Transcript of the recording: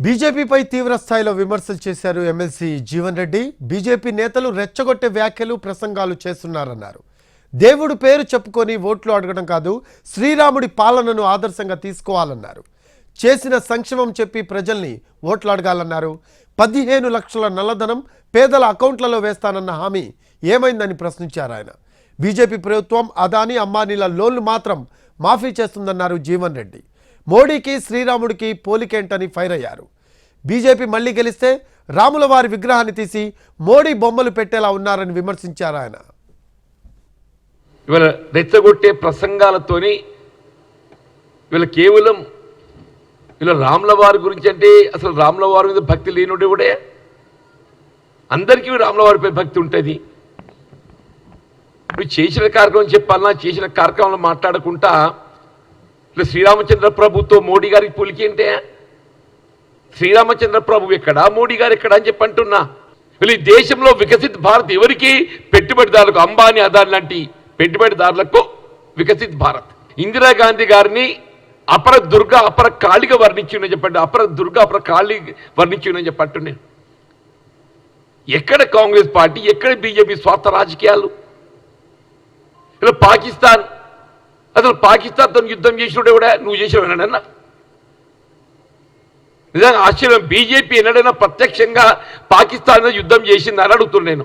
బీజేపీపై తీవ్ర స్థాయిలో విమర్శలు చేశారు ఎమ్మెల్సీ జీవన్ రెడ్డి. బీజేపీ నేతలు రెచ్చగొట్టే వ్యాఖ్యలు ప్రసంగాలు చేస్తున్నారన్నారు. దేవుడు పేరు చెప్పుకొని ఓట్లు అడగడం కాదు, శ్రీరాముడి పాలనను ఆదర్శంగా తీసుకోవాలన్నారు. చేసిన సంక్షేమం చెప్పి ప్రజల్ని ఓట్లు అడగాలన్నారు. 15 లక్షల నల్లధనం పేదల అకౌంట్లలో వేస్తానన్న హామీ ఏమైందని ప్రశ్నించారు ఆయన. బీజేపీ ప్రభుత్వం అదానీ అంబానీల లోన్లు మాత్రం మాఫీ చేస్తుందన్నారు జీవన్ రెడ్డి. మోడీకి శ్రీరాముడికి పోలికేంటని ఫైర్ అయ్యారు. బీజేపీ మళ్లీ గెలిస్తే రాముల వారి విగ్రహాన్ని తీసి మోడీ బొమ్మలు పెట్టేలా ఉన్నారని విమర్శించారు ఆయన. ఇవాళ రెచ్చగొట్టే ప్రసంగాలతోని వీళ్ళ కేవలం వీళ్ళ రాముల వారి గురించి అంటే అసలు రాముల వారి మీద భక్తి లేనుడే కూడా అందరికీ రాముల వారిపై భక్తి ఉంటుంది. ఇప్పుడు చేసిన కార్యక్రమం చెప్పాలన్నా చేసిన కార్యక్రమంలో మాట్లాడకుండా ఇట్లా శ్రీరామచంద్ర ప్రభుతో మోడీ గారికి పోలికి అంటే శ్రీరామచంద్ర ప్రభు ఎక్కడా మోడీ గారు ఎక్కడా అని చెప్పి అంటున్నా. వీళ్ళు ఈ దేశంలో వికసిత్ భారత్ ఎవరికి? పెట్టుబడిదారులకు, అంబానీ అదాని లాంటి పెట్టుబడిదారులకు వికసిత్ భారత్. ఇందిరాగాంధీ గారిని అపర దుర్గ అపర కాళిగా వర్ణించి చెప్పండి, అపర దుర్గ అపర కాళి వర్ణించి చెప్పట్టు నేను. ఎక్కడ కాంగ్రెస్ పార్టీ, ఎక్కడ బీజేపీ స్వార్థ రాజకీయాలు? ఇలా పాకిస్తాన్, అసలు పాకిస్తాన్తో యుద్ధం చేసినోడు కూడా నువ్వు చేసినవేనా? నిజంగా ఆశ్చర్యం. బీజేపీ ఎన్నడైనా ప్రత్యక్షంగా పాకిస్తాన్ యుద్ధం చేసిందని అడుగుతున్నాను నేను.